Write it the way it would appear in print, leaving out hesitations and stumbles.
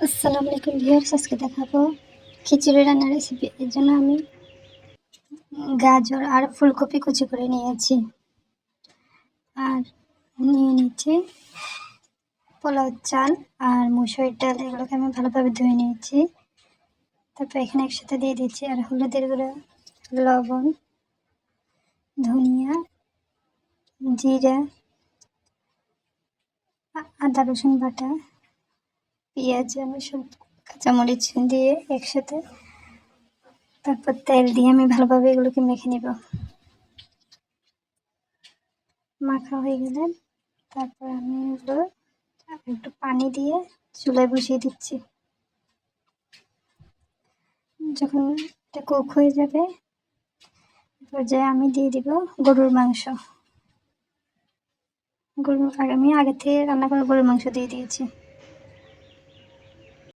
আসসালামু আলাইকুম ভিউয়ার্স, আজকে দেখাবো খিচুড়ি রান্নার রেসিপি। এর জন্য আমি গাজর আর ফুলকপি কুচি করে নিয়েছি, আর নিয়ে নিচ্ছি পোলাও চাল আর মুসুরির ডাল। এগুলোকে আমি ভালোভাবে ধুয়ে নিয়েছি। তারপর এখানে একসাথে দিয়ে দিচ্ছি আর হলুদের গুঁড়া, লবণ, ধনিয়া, জিরা, আদা রসুন বাটা, পেঁয়াজ, আমি সব কাঁচামরিচ দিয়ে একসাথে, তারপর তেল দিয়ে আমি ভালোভাবে এগুলোকে মেখে নিব। মাখা হয়ে গেলে তারপর আমি এগুলো একটু পানি দিয়ে চুলায় বসিয়ে দিচ্ছি। যখন এটা কুক হয়ে যাবে পর্যায়ে আমি দিয়ে দিব গরুর মাংস। আমি আগে থেকে রান্না করা গরুর মাংস দিয়ে দিয়েছি।